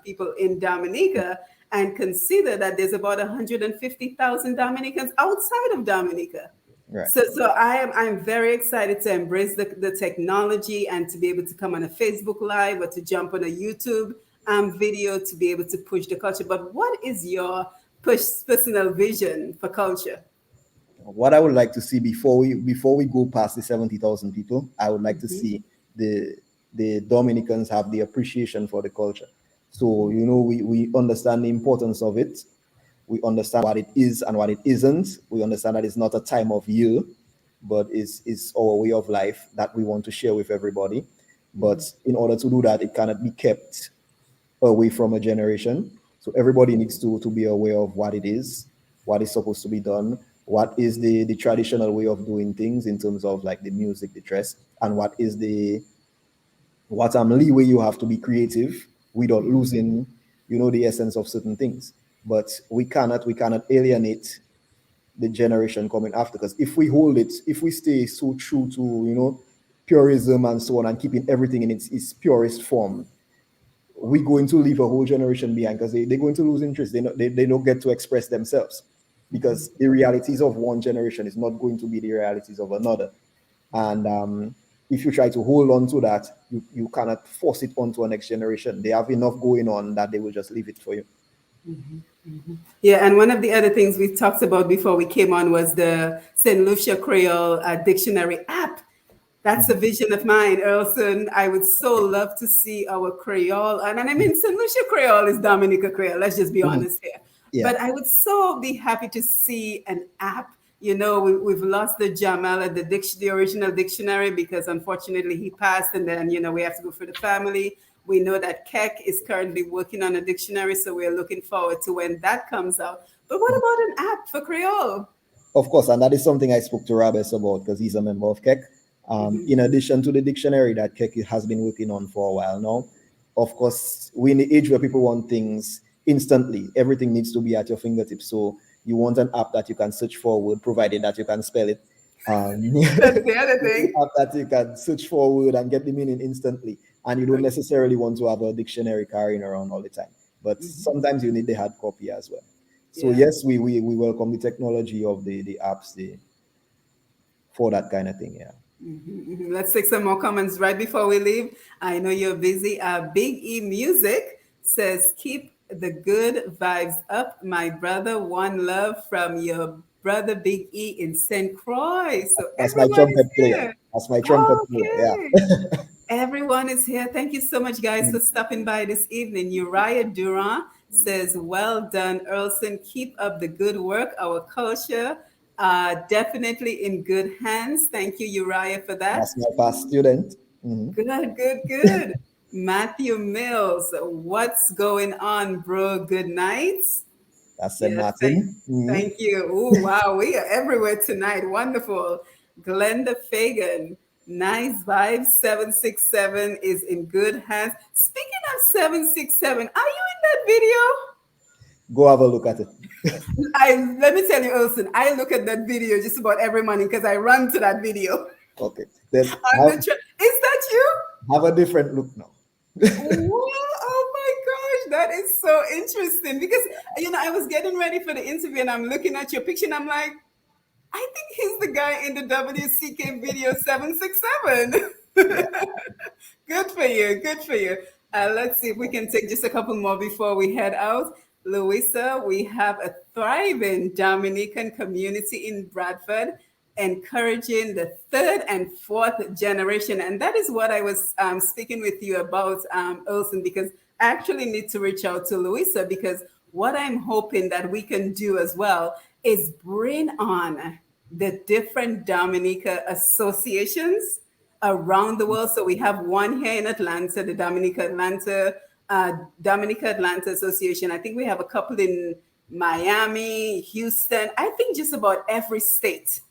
people in Dominica and consider that there's about 150,000 Dominicans outside of Dominica. Right. So I'm very excited to embrace the technology and to be able to come on a Facebook Live or to jump on a YouTube video to be able to push the culture. But what is your personal vision for culture? What I would like to see before we go past the 70,000 people, I would like to see the Dominicans have the appreciation for the culture. So we understand the importance of it. We understand what it is and what it isn't. We understand that it's not a time of year, but it's our way of life that we want to share with everybody. But in order to do that, it cannot be kept away from a generation. So everybody needs to be aware of what it is, what is supposed to be done, what is the traditional way of doing things in terms of like the music, the dress, and what leeway you have to be creative without losing, the essence of certain things. But we cannot alienate the generation coming after, because if we stay so true to purism and so on, and keeping everything in its purest form, we're going to leave a whole generation behind, because they're going to lose interest. They don't get to express themselves, because the realities of one generation is not going to be the realities of another. And if you try to hold on to that, you cannot force it onto a next generation. They have enough going on that they will just leave it for you. Yeah, and one of the other things we talked about before we came on was the St. Lucia Creole dictionary app. That's a vision of mine, Earlson. I would so love to see our Creole, and I mean, St. Lucia Creole is Dominica Creole. Let's just be honest here. Yeah. But I would so be happy to see an app. We've lost the Jamala, the original dictionary, because unfortunately he passed, and then we have to go for the family. We know that Keck is currently working on a dictionary, so we're looking forward to when that comes out. But what about an app for Creole? Of course, and that is something I spoke to Rabes about, because he's a member of Keck. In addition to the dictionary that Keck has been working on for a while now, of course, we're in the age where people want things instantly. Everything needs to be at your fingertips. So you want an app that you can search for a word, provided that you can spell it. That's the other thing. App that you can search for a word and get the meaning instantly. And you don't necessarily want to have a dictionary carrying around all the time. But sometimes you need the hard copy as well. So yes, we welcome the technology of the apps for that kind of thing. Yeah. Let's take some more comments right before we leave. I know you're busy. Big E Music says, keep the good vibes up, my brother. One love from your brother Big E in St. Croix. So That's my everyone is trumpet player. here. That's my trumpet player. Okay. Yeah. Everyone is here. Thank you so much, guys, for stopping by this evening. Uriah Durant says, well done, Earlson. Keep up the good work. Our culture definitely in good hands. Thank you, Uriah, for that. That's my past student. Good. Matthew Mills, what's going on, bro? Good night. That's St. Yes, Martin. thank you. Oh, wow. We are everywhere tonight. Wonderful. Glenda Fagan, nice vibes. 767 is in good hands. Speaking of 767, are you in that video? Go have a look at it. Let me tell you, Elson, I look at that video just about every morning because I run to that video. Okay. Then Is that you? have a different look now. Oh my gosh, that is so interesting, because I was getting ready for the interview and I'm looking at your picture and I'm like, I think he's the guy in the WCK video 767. Good for you. Let's see if we can take just a couple more before we head out. Louisa, we have a thriving Dominican community in Bradford, encouraging the third and fourth generation. And that is what I was speaking with you about, Elson, because I actually need to reach out to Louisa, because what I'm hoping that we can do as well is bring on the different Dominica associations around the world. So we have one here in Atlanta, the Dominica Atlanta Association. I think we have a couple in Miami, Houston. I think just about every state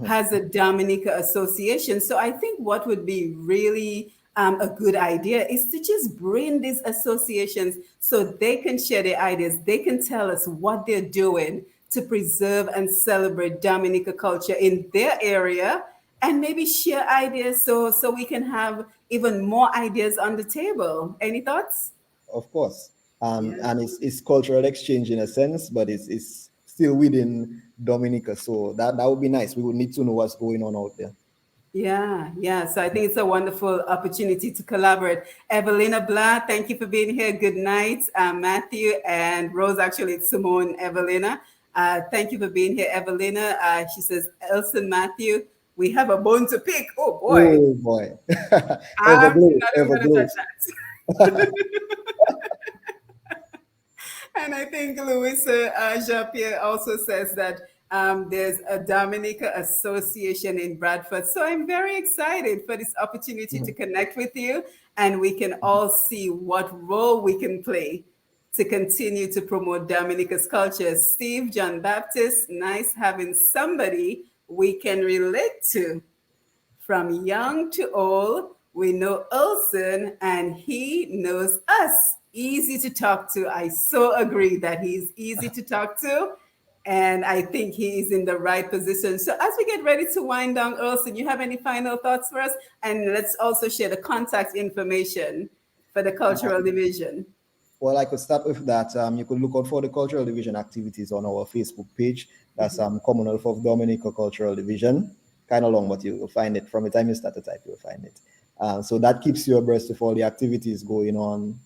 has a Dominica association. So I think what would be really a good idea is to just bring these associations so they can share their ideas. They can tell us what they're doing to preserve and celebrate Dominica culture in their area, and maybe share ideas so we can have even more ideas on the table. Any thoughts? Of course. Yeah. And it's cultural exchange in a sense, but it's still within Dominica. So that would be nice. We would need to know what's going on out there. Yeah, yeah. So I think it's a wonderful opportunity to collaborate. Evelina Blah, thank you for being here. Good night, Matthew and Rose. Actually, it's Simone Evelina. Thank you for being here, Evelina. She says, Elson, Matthew, we have a bone to pick. Oh boy, Oh boy. I'm Everglow, not even going to touch everglow. that. And I think Louisa Jean-Pierre also says that there's a Dominica Association in Bradford. So I'm very excited for this opportunity to connect with you, and we can all see what role we can play to continue to promote Dominica's culture. Steve John Baptist, nice having somebody we can relate to. From young to old, we know Elson and he knows us. Easy to talk to. I so agree that he's easy to talk to. And I think he is in the right position. So as we get ready to wind down, Elson, you have any final thoughts for us? And let's also share the contact information for the cultural division. Well, I could start with that. You could look out for the Cultural Division activities on our Facebook page. That's Commonwealth of Dominica Cultural Division. Kind of long, but you'll find it. From the time you start to type, you'll find it. So that keeps you abreast of all the activities going on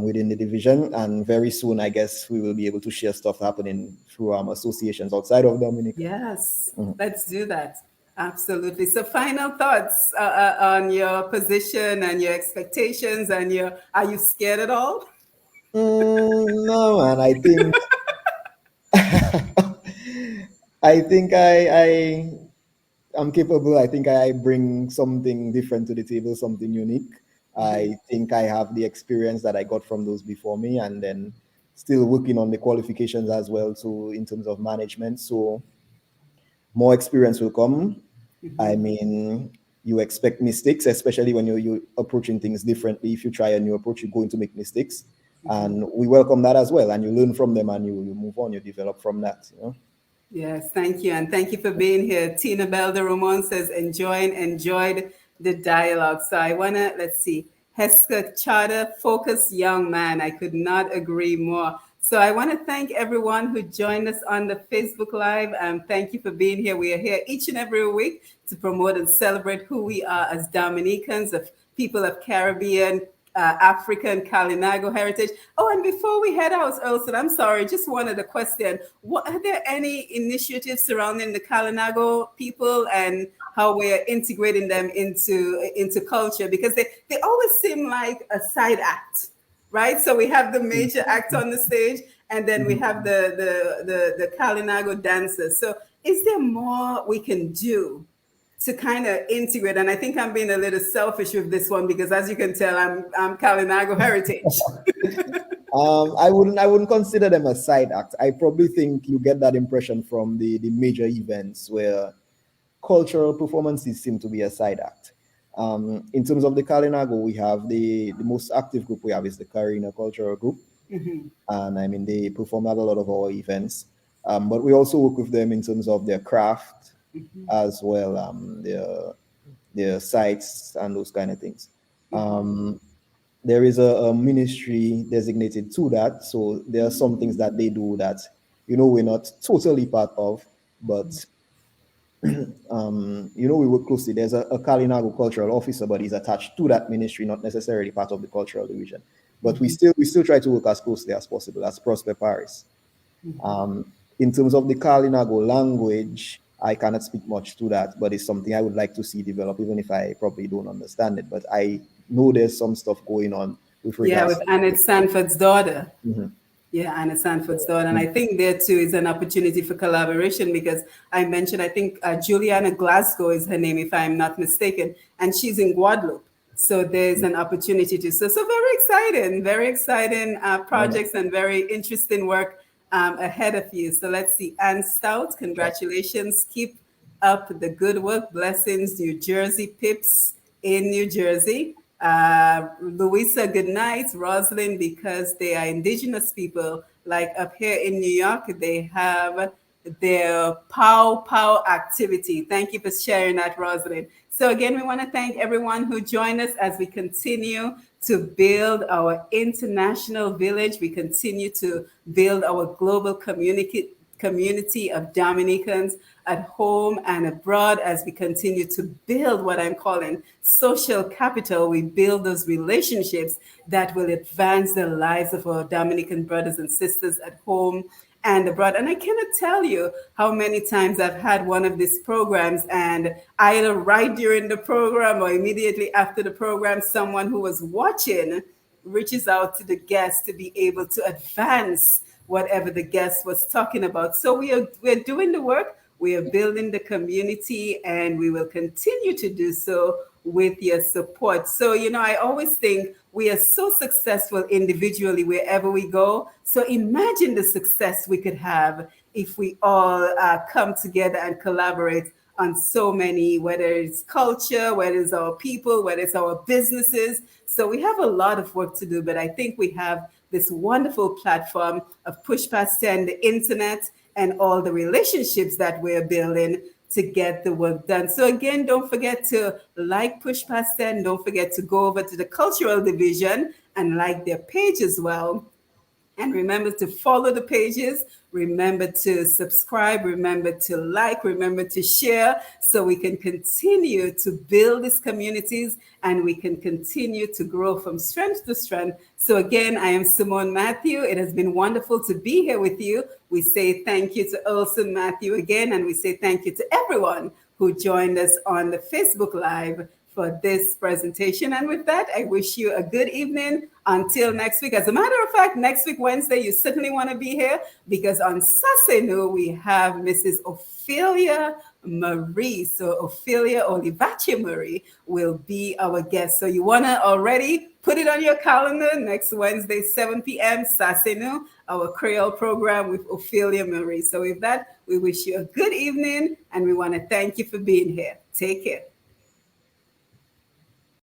within the division. And very soon, I guess, we will be able to share stuff happening through associations outside of Dominica. Yes, let's do that. Absolutely. So, final thoughts on your position and your expectations, and your are you scared at all? No, man. I think I'm capable. I think I bring something different to the table, something unique. I think I have the experience that I got from those before me, and then still working on the qualifications as well. So in terms of management, so more experience will come. I mean, you expect mistakes, especially when you're approaching things differently. If you try a new approach, you're going to make mistakes, and we welcome that as well. And you learn from them, and you move on. You develop from that. You know. Yes, thank you. And thank you for being here. Tina Bell de Ramon says, enjoyed the dialogue. So I want to, let's see, Heska Charter, focused young man. I could not agree more. So I want to thank everyone who joined us on the Facebook Live. Thank you for being here. We are here each and every week to promote and celebrate who we are as Dominicans, of people of Caribbean, African Kalinago heritage. Oh, and before we head out, Elson, I'm sorry, just wanted a question. Are there any initiatives surrounding the Kalinago people and how we're integrating them into culture? Because they always seem like a side act, right? So we have the major act on the stage, and then we have the Kalinago dancers. So is there more we can do to kind of integrate? And I think I'm being a little selfish with this one because, as you can tell, I'm Kalinago heritage. I wouldn't consider them a side act. I probably think you get that impression from the major events where cultural performances seem to be a side act. In terms of the Kalinago, we have the most active group we have is the Karina Cultural Group. And I mean, they perform at a lot of our events. But we also work with them in terms of their craft as well, their sites and those kind of things. There is a ministry designated to that. So there are some things that they do that, we're not totally part of, but we work closely. There's a Kalinago cultural officer, but he's attached to that ministry, not necessarily part of the cultural division. But we still try to work as closely as possible as Prosper Paris. In terms of the Kalinago language, I cannot speak much to that, but it's something I would like to see develop, even if I probably don't understand it. But I know there's some stuff going on with Yeah, regards with to Annette Sanford's daughter. Mhm. Yeah, Anna Sanford's daughter. And I think there too is an opportunity for collaboration because I mentioned, I think Juliana Glasgow is her name, if I'm not mistaken, and she's in Guadeloupe. So there's an opportunity to, so very exciting projects and very interesting work ahead of you. So let's see, Anne Stout, congratulations. Keep up the good work. Blessings, New Jersey Pips in New Jersey. Louisa, good night. Rosalind, because they are indigenous people, like up here in New York, they have their pow pow activity. Thank you for sharing that, Rosalind. So again, we want to thank everyone who joined us as we continue to build our international village. We continue to build our global community of Dominicans at home and abroad as we continue to build what I'm calling social capital. We build those relationships that will advance the lives of our Dominican brothers and sisters at home and abroad. And I cannot tell you how many times I've had one of these programs, and either right during the program or immediately after the program, someone who was watching reaches out to the guest to be able to advance whatever the guest was talking about. So we're doing the work, we are building the community, and we will continue to do so with your support. So, I always think we are so successful individually wherever we go. So imagine the success we could have if we all come together and collaborate on so many, whether it's culture, whether it's our people, whether it's our businesses. So we have a lot of work to do, but I think we have this wonderful platform of Push Past 10, the internet, and all the relationships that we're building to get the work done. So again, don't forget to like Push Past 10. Don't forget to go over to the cultural division and like their page as well. And remember to follow the pages. Remember to subscribe. Remember to like. Remember to share so we can continue to build these communities and we can continue to grow from strength to strength. So again, I am Simone Matthew. It has been wonderful to be here with you. We say thank you to Elson Matthew again, and we say thank you to everyone who joined us on the Facebook Live for this presentation. And with that, I wish you a good evening until next week. As a matter of fact, next week, Wednesday, you certainly want to be here because on Sasenu, we have Mrs. Ophelia Marie. So Ophelia Olivache Marie will be our guest. So you want to already put it on your calendar next Wednesday, 7 p.m. Sasenu, our Creole program with Ophelia Marie. So with that, we wish you a good evening and we want to thank you for being here. Take care.